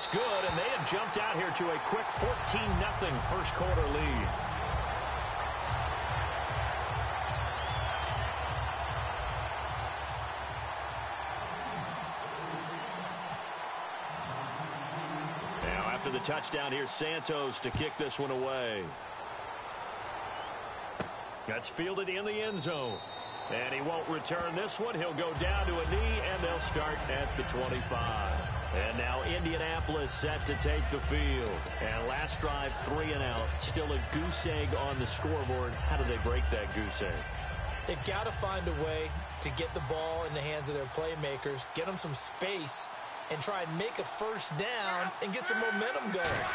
It's good, and they have jumped out here to a quick 14-0 first quarter lead. Now after the touchdown, here's Santos to kick this one away. That's fielded in the end zone. And he won't return this one. He'll go down to a knee, and they'll start at the 25. And now Indianapolis set to take the field. And last drive, 3 and out. Still a goose egg on the scoreboard. How do they break that goose egg? They've got to find a way to get the ball in the hands of their playmakers, get them some space, and try and make a first down and get some momentum going.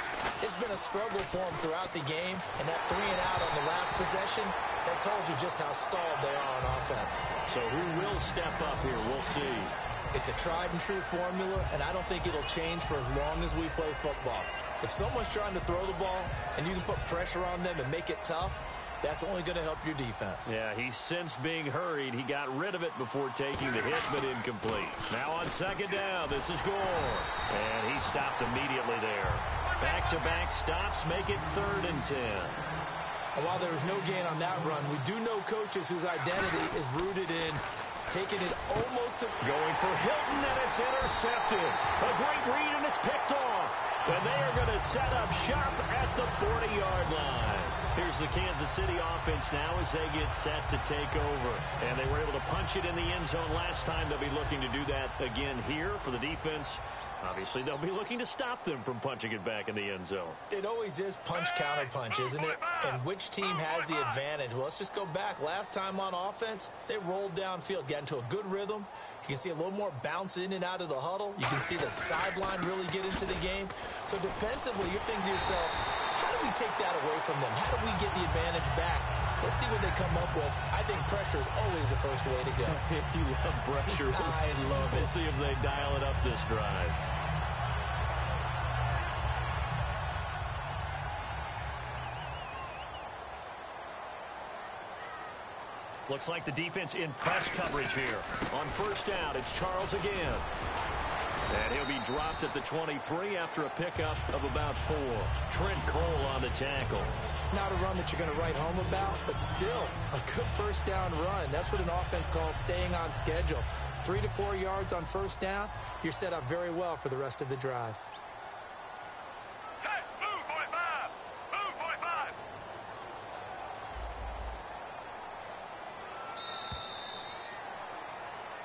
It's been a struggle for them throughout the game, and that 3 and out on the last possession, that told you just how stalled they are on offense. So who will step up here? We'll see. It's a tried-and-true formula, and I don't think it'll change for as long as we play football. If someone's trying to throw the ball and you can put pressure on them and make it tough, that's only going to help your defense. Yeah, he's since being hurried. He got rid of it before taking the hit, but incomplete. Now on second down, this is Gore. And he stopped immediately there. Back-to-back stops make it 3rd and 10. And while there was no gain on that run, we do know coaches whose identity is rooted in taking it almost to... Going for Hilton, and it's intercepted. A great read, and it's picked off. And they are going to set up shop at the 40-yard line. Here's the Kansas City offense now as they get set to take over. And they were able to punch it in the end zone last time. They'll be looking to do that again here for the defense. Obviously, they'll be looking to stop them from punching it back in the end zone. It always is punch-counter-punch, isn't it? And which team has the advantage? Well, let's just go back. Last time on offense, they rolled downfield, got into a good rhythm. You can see a little more bounce in and out of the huddle. You can see the sideline really get into the game. So defensively, you're thinking to yourself, how do we take that away from them? How do we get the advantage back? Let's see what they come up with. I think pressure is always the first way to go. You love pressure. I love it. We'll see if they dial it up this drive. Looks like the defense in press coverage here. On first down, it's Charles again. And he'll be dropped at the 23 after a pickup of about 4. Trent Cole on the tackle. Not a run that you're going to write home about, but still a good first down run. That's what an offense calls staying on schedule. 3 to 4 yards on first down, you're set up very well for the rest of the drive.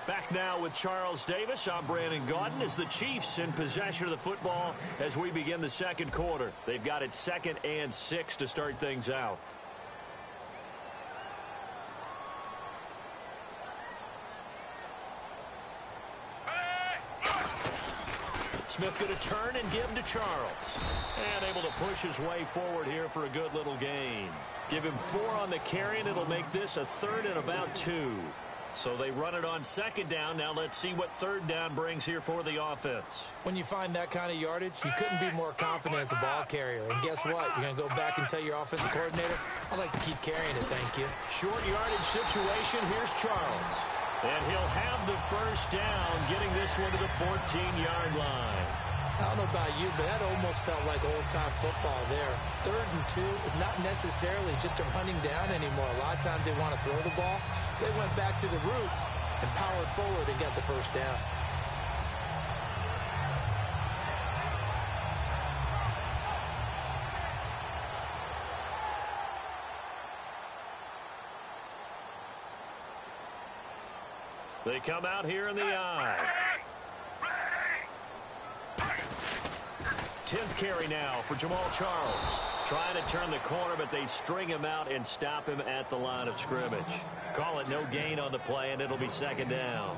Back now with Charles Davis. I'm Brandon Gaudin as the Chiefs in possession of the football as we begin the second quarter. They've got it 2nd and 6 to start things out. Smith going to turn and give him to Charles. And able to push his way forward here for a good little gain. Give him 4 on the carry, and it'll make this a 3rd and about 2. So they run it on second down. Now let's see what third down brings here for the offense. When you find that kind of yardage, you couldn't be more confident as a ball carrier. And guess what? You're going to go back and tell your offensive coordinator, I'd like to keep carrying it, thank you. Short yardage situation. Here's Charles. And he'll have the first down, getting this one to the 14-yard line. I don't know about you, but that almost felt like old-time football there. 3rd and 2 is not necessarily just a running down anymore. A lot of times they want to throw the ball. They went back to the roots and powered forward and got the first down. They come out here in the eye. 10th carry now for Jamal Charles. Trying to turn the corner, but they string him out and stop him at the line of scrimmage. Call it no gain on the play, and it'll be second down.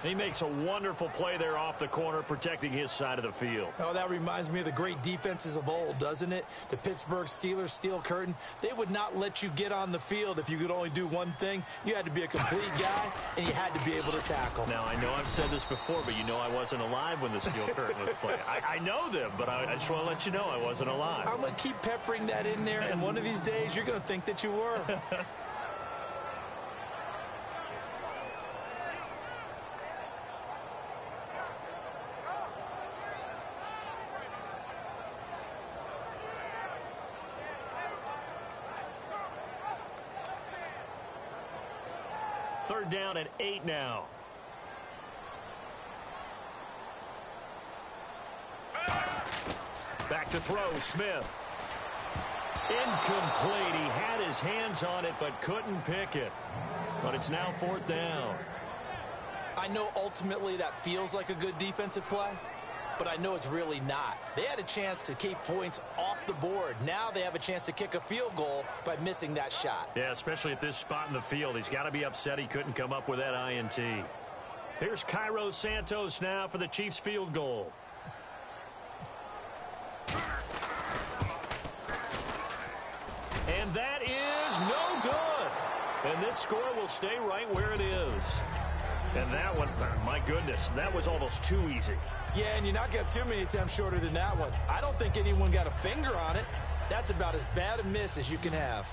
He makes a wonderful play there off the corner, protecting his side of the field. Oh, that reminds me of the great defenses of old, doesn't it? The Pittsburgh Steelers, Steel Curtain. They would not let you get on the field if you could only do one thing. You had to be a complete guy, and you had to be able to tackle. Now, I know I've said this before, but you know I wasn't alive when the Steel Curtain was playing. I know them, but I just want to let you know I wasn't alive. I'm going to keep peppering that in there, and one of these days you're going to think that you were. 3rd down and 8 now. Back to throw, Smith. Incomplete. He had his hands on it but couldn't pick it. But it's now 4th down. I know ultimately that feels like a good defensive play, but I know it's really not. They had a chance to keep points off the board. Now they have a chance to kick a field goal by missing that shot. Yeah, especially at this spot in the field. He's got to be upset he couldn't come up with that INT. Here's Cairo Santos now for the Chiefs field goal. And that is no good. And this score will stay right where it is. And that one, my goodness, that was almost too easy. Yeah, and you're not going to have too many attempts shorter than that one. I don't think anyone got a finger on it. That's about as bad a miss as you can have.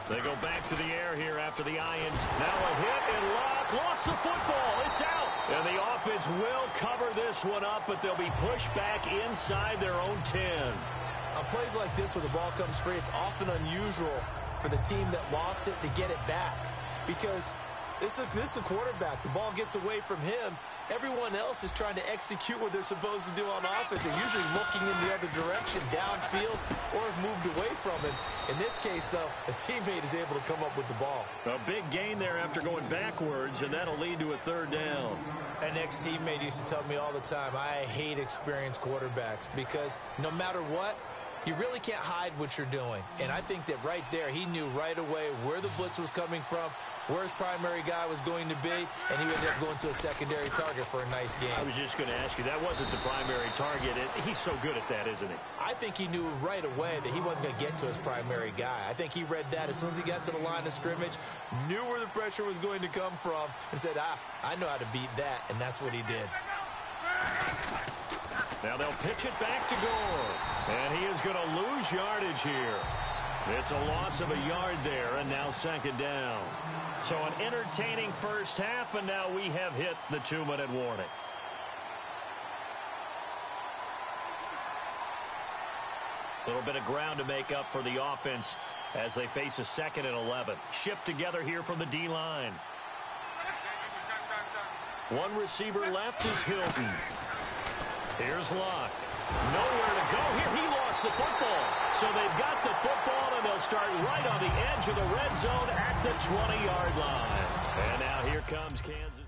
They go back to the air here after the INT. Now a hit and lock. Lost the football. It's out. And the offense will cover this one up, but they'll be pushed back inside their own 10. On plays like this where the ball comes free, it's often unusual for the team that lost it to get it back. Because this is a quarterback. The ball gets away from him. Everyone else is trying to execute what they're supposed to do on offense. They're usually looking in the other direction, downfield, or have moved away from it. In this case, though, a teammate is able to come up with the ball. A big gain there after going backwards, and that'll lead to a 3rd down. An ex-teammate used to tell me all the time, I hate experienced quarterbacks because no matter what, you really can't hide what you're doing. And I think that right there, he knew right away where the blitz was coming from, where his primary guy was going to be, and he ended up going to a secondary target for a nice game. I was just going to ask you, that wasn't the primary target. He's so good at that, isn't he? I think he knew right away that he wasn't going to get to his primary guy. I think he read that as soon as he got to the line of scrimmage, knew where the pressure was going to come from, and said, I know how to beat that, and that's what he did. Now they'll pitch it back to Gore. And he is going to lose yardage here. It's a loss of a yard there, and now 2nd down. So an entertaining first half, and now we have hit the 2-minute warning. A little bit of ground to make up for the offense as they face a 2nd and 11. Shift together here from the D-line. One receiver left is Hilton. Here's Locke. Nowhere to go here. He lost the football. So they've got the football, and they'll start right on the edge of the red zone at the 20-yard line. And now here comes Kansas.